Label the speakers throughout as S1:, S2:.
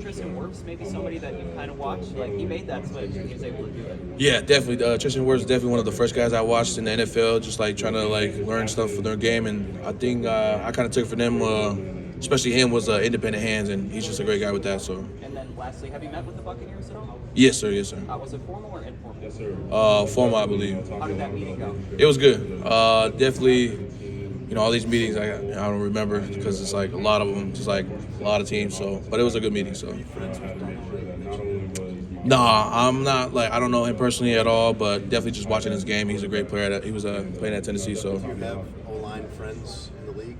S1: Tristan Wirfs maybe somebody that you kind of watched? Like, he made that switch and he was able to do it.
S2: Yeah, definitely. Tristan Wirfs is definitely one of the first guys I watched in the NFL, just like trying to like learn stuff for their game. And I think I kind of took for them, especially him, was independent hands, and he's just a great guy with that. So.
S1: And then lastly, have you met with the Buccaneers at all?
S2: Yes, sir. Yes, sir.
S1: Was it formal or informal?
S3: Yes, sir.
S2: Formal, I believe.
S1: How did that meeting go?
S2: It was good. Definitely. You know, all these meetings I don't remember because it's like a lot of them, just like a lot of teams. So, but it was a good meeting. So. Nah, I'm not like I don't know him personally at all, but definitely just watching his game. He's a great player. He was playing at Tennessee. So.
S4: Do you have O-line friends in the league?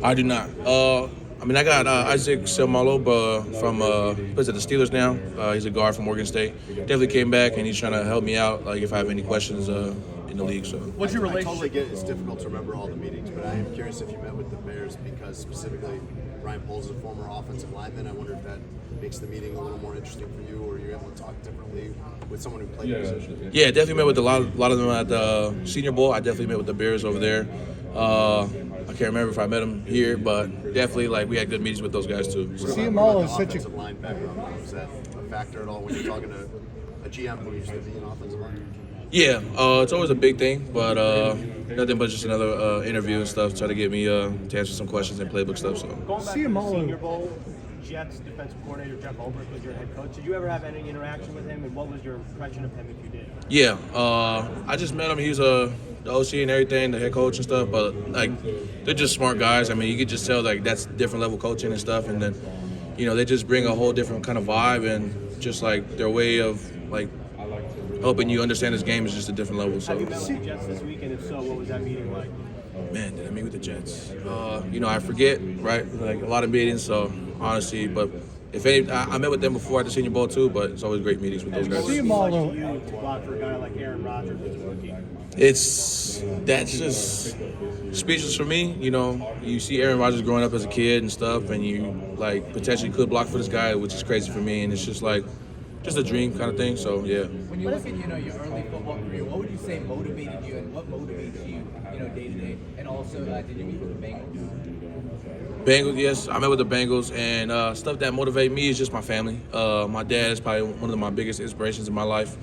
S2: I do not. I mean, I got Isaac Seumalo, but from plays at the Steelers now. He's a guard from Oregon State. Definitely came back and he's trying to help me out. Like if I have any questions in the league. So.
S5: What's your
S4: I
S5: relationship?
S4: totally get it. It's difficult to remember all the meetings, but I am curious if you met with the Bears because specifically Ryan Poles is a former offensive lineman. I wonder if that makes the meeting a little more interesting for you, or you're able to talk differently with someone who played the position.
S2: Yeah, definitely met with a lot of them at the Senior Bowl. I definitely met with the Bears over there. I can't remember if I met them here, but definitely like we had good meetings with those guys too.
S4: Seumalo is such a line background. Is that a factor at all when you're talking to a GM who used to be an offensive line?
S2: Yeah, it's always a big thing, but nothing but just another interview and stuff, try to get me to answer some questions and playbook stuff. So.
S5: Going back to the Senior Bowl, Jets defensive coordinator Jeff Ulbrich was your head coach. Did you ever have any interaction with him, and what was your impression of him if you did?
S2: Yeah, I just met him. He was the OC and everything, the head coach and stuff. But like, they're just smart guys. I mean, you could just tell like that's different level coaching and stuff. And then, you know, they just bring a whole different kind of vibe and just like their way of like helping you understand this game is just a different level. So.
S5: Have you met with the Jets this week, and if so, what was that meeting like?
S2: Man, did I meet with the Jets? You know, I forget, right? Like a lot of meetings, so honestly, but if any, I met with them before at the Senior Bowl too, but it's always great meetings with those guys.
S5: Seumalo to block for a guy like Aaron Rodgers as a rookie.
S2: That's just speechless for me. You know, you see Aaron Rodgers growing up as a kid and stuff, and you like potentially could block for this guy, which is crazy for me, and it's just like just a dream kind of thing. So yeah.
S6: When you look at your early football career, what would you say motivated you, and what motivates you, day to day? And also, did you meet with the Bengals?
S2: Bengals, yes, I met with the Bengals, and stuff that motivate me is just my family. My dad is probably one of my biggest inspirations in my life.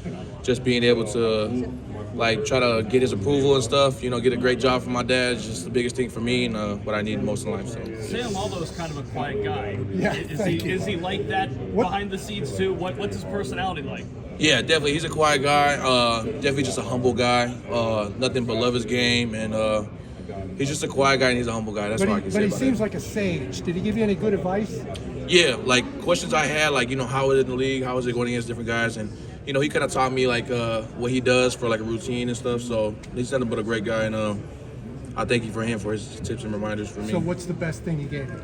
S2: Just being able to, like, try to get his approval and stuff. You know, get a great job from my dad is just the biggest thing for me and what I need most in life. So.
S7: Seumalo is kind of a quiet guy.
S3: Yeah,
S7: Is he like that behind the scenes too? What's his personality like?
S2: Yeah, definitely. He's a quiet guy. Definitely just a humble guy. Nothing but love his game, and he's just a quiet guy and he's a humble guy. That's what I can say.
S3: But he
S2: about
S3: seems
S2: him.
S3: like a sage. Did he give you any good advice?
S2: Yeah, like questions I had, like, you know, how is it in the league? How is it going against different guys? And, you know, he kind of taught me, like, what he does for, like, a routine and stuff. So he's nothing but a great guy, and I thank you for him for his tips and reminders for me.
S3: So what's the best thing he gave you?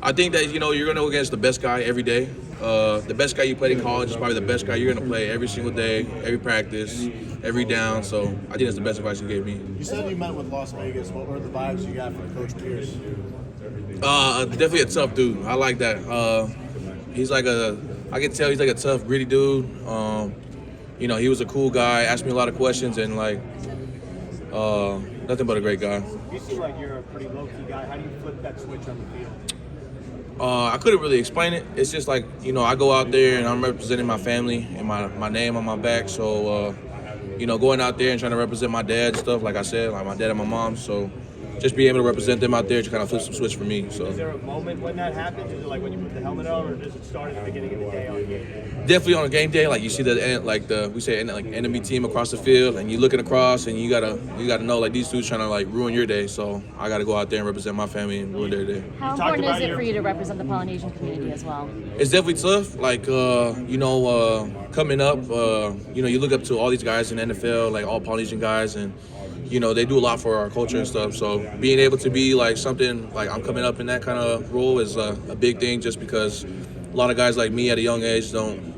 S2: I think that, you know, you're going to go against the best guy every day. The best guy you played in college is probably the best guy you're going to play every single day, every practice, every down. So I think that's the best advice he gave me.
S4: You said you met with Las Vegas. What were the vibes you got from Coach Pierce?
S2: Definitely a tough dude. I like that. He's like I can tell he's like a tough, gritty dude. You know, he was a cool guy, asked me a lot of questions, and like nothing but a great guy.
S5: You seem like you're a pretty low-key guy. How do you flip that switch on the field?
S2: I couldn't really explain it. It's just like, you know, I go out there and I'm representing my family and my name on my back. So, you know, going out there and trying to represent my dad and stuff, like I said, like my dad and my mom. So just being able to represent them out there to kind of flip some switch for me. So
S5: Is there a moment when that happens? Is it like when you put the helmet on, or does it start at the beginning of the day on game day?
S2: definitely on a game day, like you see the enemy team across the field, and you looking across, and you gotta know like these dudes trying to like ruin your day. So I gotta go out there and represent my family and ruin their day.
S8: How important is it for you to represent the Polynesian community as well?
S2: It's definitely tough. Like coming up, you look up to all these guys in the NFL, like all Polynesian guys, and you know they do a lot for our culture and stuff. So being able to be like something like I'm coming up in that kind of role is a big thing, just because a lot of guys like me at a young age don't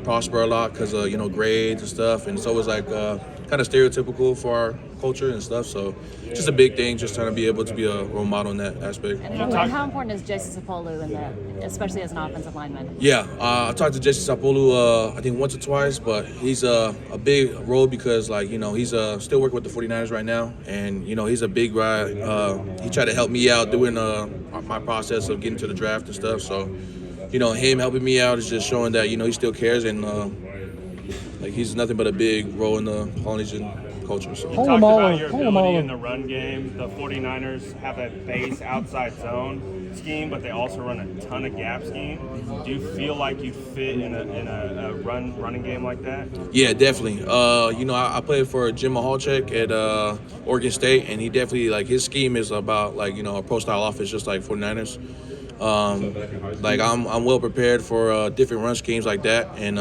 S2: prosper a lot because of grades and stuff, and it's always like kind of stereotypical for our culture and stuff. So just a big thing, just trying to be able to be a role model in that aspect.
S8: And how important is Jesse Sapolu especially as an offensive lineman?
S2: Yeah, I talked to Jesse Sapolu I think once or twice, but he's a big role because he's still working with the 49ers right now, and he's a big guy. He tried to help me out doing my process of getting to the draft and stuff. So him helping me out is just showing that, he still cares and, like, he's nothing but a big role in the Polynesian culture. So.
S9: You talked about your ability in the run game. The 49ers have a base outside zone scheme, but they also run a ton of gap scheme. Do you feel like you fit in a running game like that?
S2: Yeah, definitely. I played for Jim Mahalchek at Oregon State, and he definitely, like, his scheme is about, like, a pro-style offense just like 49ers. I'm well prepared for different run schemes like that, and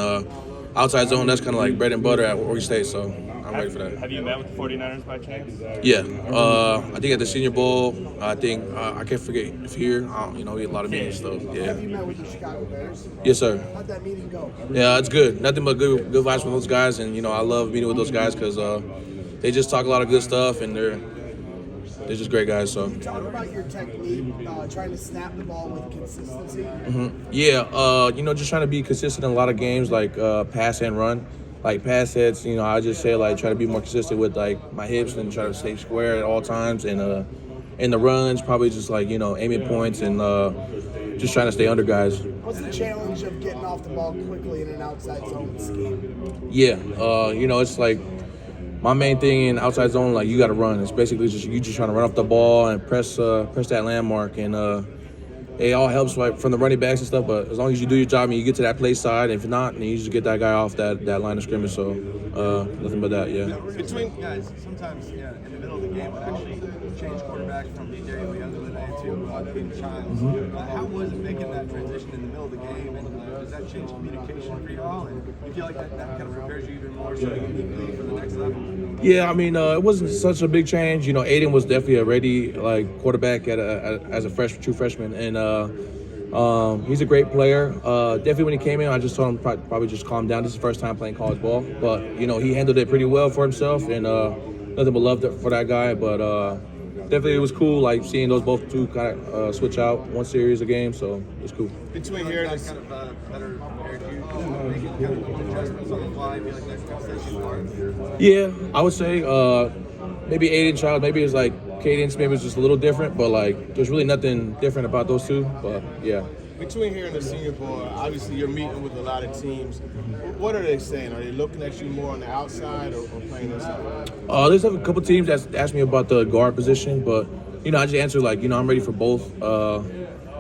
S2: outside zone, that's kind of like bread and butter at Oregon State, so I'm ready for that.
S9: Have you met with the 49ers by chance?
S2: Yeah. I think at the Senior Bowl, I can't forget if here, we had a lot of meetings, so yeah.
S10: Have you met with the Chicago Bears?
S2: Yes, sir.
S10: How'd that meeting go?
S2: Yeah, it's good. Nothing but good vibes from those guys, and, I love meeting with those guys because they just talk a lot of good stuff, and they're just great guys, so.
S10: Talk about your technique, trying to snap the ball with consistency.
S2: Yeah, just trying to be consistent in a lot of games, like pass and run. Like pass heads, I just say like try to be more consistent with like my hips and try to stay square at all times. And in the runs, probably just like aiming points and just trying to stay under guys.
S10: What's the challenge of getting off the ball quickly in an outside zone scheme?
S2: Yeah, it's like my main thing in outside zone, like you got to run. It's basically just you just trying to run off the ball and press that landmark and. It all helps from the running backs and stuff, but as long as you do your job and you get to that play side, if not, then you just get that guy off that line of scrimmage. So nothing but that, yeah.
S11: Between guys, sometimes in the middle of the game, it actually change quarterback from DJ the other day to Peyton Childs. How was it making that transition in the middle of the game, and does that change communication for y'all? And you feel like that kind of prepares you even more so uniquely for the next level?
S2: Yeah, I mean, it wasn't such a big change. Aiden was definitely a ready quarterback as a true freshman, and he's a great player. Definitely when he came in, I just told him probably just calm down. This is his first time playing college ball, but he handled it pretty well for himself, and nothing but love for that guy. But definitely it was cool, like seeing those both two kind of switch out one series a game. So it's cool.
S11: Between here and kind of better prepared you, making kind of adjustments on the fly, feel like that's kind of part.
S2: Yeah, I would say maybe Aiden Child, maybe it's like cadence, maybe it's just a little different, but like there's really nothing different about those two. But yeah.
S11: Between here and the Senior Bowl, obviously you're meeting with a lot of teams. What are they saying? Are they looking at you more on the outside or playing inside?
S2: There's a couple teams that's asked me about the guard position, but I just answer like I'm ready for both. A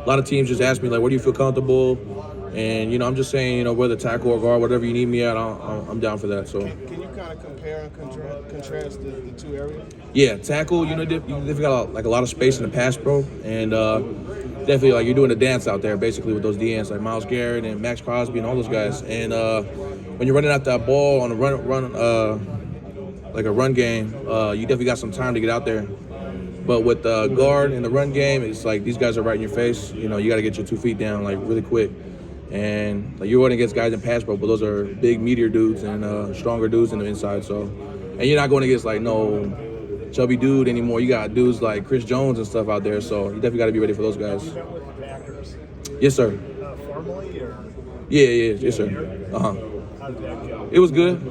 S2: lot of teams just ask me like, where do you feel comfortable? And I'm just saying whether tackle or guard, whatever you need me at, I'm down for that. So.
S11: Can you kind of compare and contrast the two areas?
S2: Yeah, tackle. They've got a lot of space in the pass pro, and definitely like you're doing a dance out there basically with those DNs like Myles Garrett and Max Crosby and all those guys. And when you're running out that ball on a run like a run game, you definitely got some time to get out there. But with the guard and the run game, it's like these guys are right in your face. You got to get your 2 feet down like really quick. And like you're running against guys in pass pro, but those are big, meatier dudes and stronger dudes in the inside. So, and you're not going against like no chubby dude anymore. You got dudes like Chris Jones and stuff out there. So you definitely got to be ready for those guys.
S10: You met with the Packers?
S2: Yes, sir.
S10: Formally or?
S2: Yeah, yes, sir.
S10: How did that go?
S2: It was good.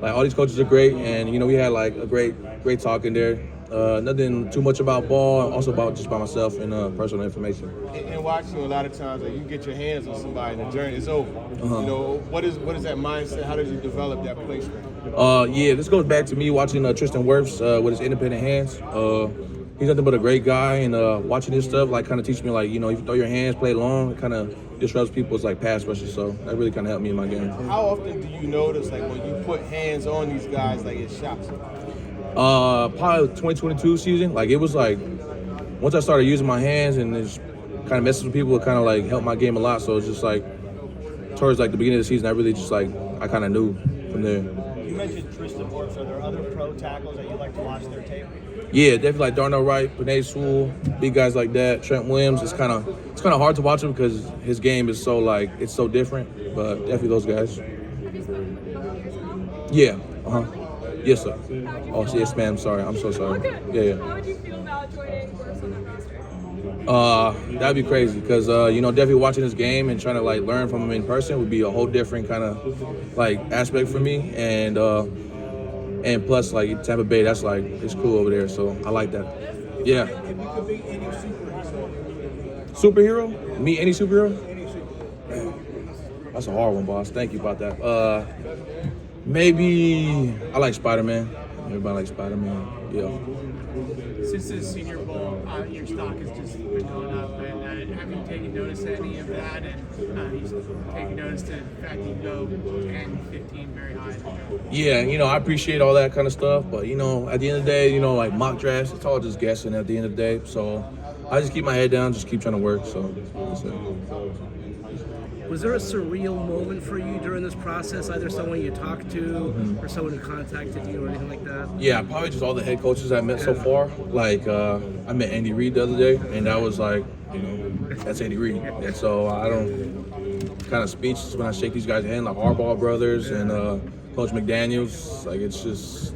S2: Like all these coaches are great, and we had like a great talk in there. Nothing too much about ball, also about myself and personal information.
S11: And watching a lot of times, like you get your hands on somebody, and the journey is over. What is that mindset? How did you develop that placement?
S2: Yeah, this goes back to me watching Tristan Wirfs with his independent hands. He's nothing but a great guy, and watching his stuff like kind of teach me like if you throw your hands, play long, it kind of disrupts people's like pass rushes. So that really kind of helped me in my game.
S11: How often do you notice like when you put hands on these guys, like it shocks them?
S2: Probably 2022 season. Like it was like once I started using my hands and just kind of messing with people, it kind of like helped my game a lot. So it's just like towards like the beginning of the season, I really just like I kind of knew from there.
S5: You mentioned Tristan Wirfs. Are there other pro tackles that you like to watch their tape? Yeah,
S2: definitely like Darnell Wright, Polynesian, big guys like that. Trent Williams. It's kind of hard to watch him because his game is so like it's so different. But definitely those guys.
S12: Have you spoken with the Buccaneers at all?
S2: Yeah. Yes, sir. Oh, yes, ma'am. Sorry. I'm so sorry. Yeah.
S12: How would you feel about joining Wirfs on that roster?
S2: That'd be crazy because definitely watching this game and trying to like learn from him in person would be a whole different kind of like aspect for me. And plus like Tampa Bay, that's like it's cool over there. So I like that. Yeah.
S11: If you could be any superhero.
S2: Superhero? Meet any superhero? That's a hard one, boss. Thank you about that. Maybe I like Spider-Man. Everybody likes Spider-Man. Yeah.
S13: Since the Senior Bowl, your stock has just been going up, and have you taken notice of any of that? And he's taken notice to the fact that you go 10, 15 very high.
S2: Yeah, I appreciate all that kind of stuff, but at the end of the day, like mock drafts, it's all just guessing at the end of the day. So I just keep my head down, just keep trying to work. So that's it.
S14: Was there a surreal moment for you during this process? Either someone you talked to or someone who contacted you or anything like that?
S2: Yeah, probably just all the head coaches I met so far. Like I met Andy Reid the other day, and that was like, that's Andy Reid. And so I don't kind of speechless when I shake these guys' hand, like Harbaugh brothers and Coach McDaniels. Like it's just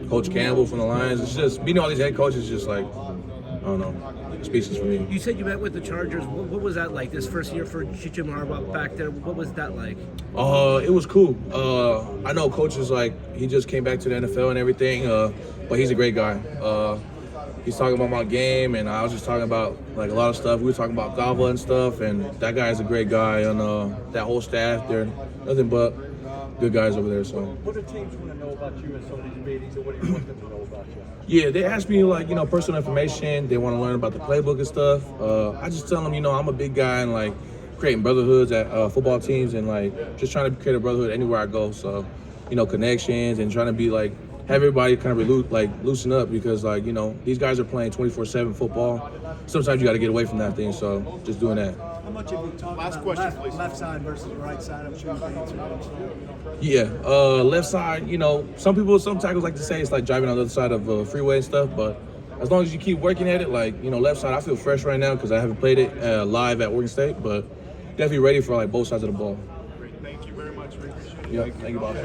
S2: Coach Campbell from the Lions. It's just meeting all these head coaches, just like I don't know. Species for me.
S14: You said you met with the Chargers. What was that like? This first year for Jim Harbaugh back there. What was that like?
S2: It was cool. I know Coach is like he just came back to the NFL and everything, but he's a great guy. He's talking about my game, and I was just talking about like a lot of stuff. We were talking about Gava and stuff, and that guy is a great guy, and that whole staff, they're nothing but good guys over there. So.
S11: What do teams want to know about you in some of these meetings, and what do you want them to know about you?
S2: Yeah, they ask me like personal information. They want to learn about the playbook and stuff. I just tell them I'm a big guy and like creating brotherhoods at football teams and like just trying to create a brotherhood anywhere I go. So connections and trying to be like have everybody kind of loosen up because like these guys are playing 24/7 football. Sometimes you got to get away from that thing. So just doing that.
S10: How much have you talked about left side versus right side? I'm sure you can answer that.
S2: Yeah, left side, some tackles like to say it's like driving on the other side of a freeway and stuff, but as long as you keep working at it, like, left side, I feel fresh right now because I haven't played it live at Oregon State, but definitely ready for like both sides of the ball.
S11: Great. Thank you very much.
S2: Yeah, thank you, boss.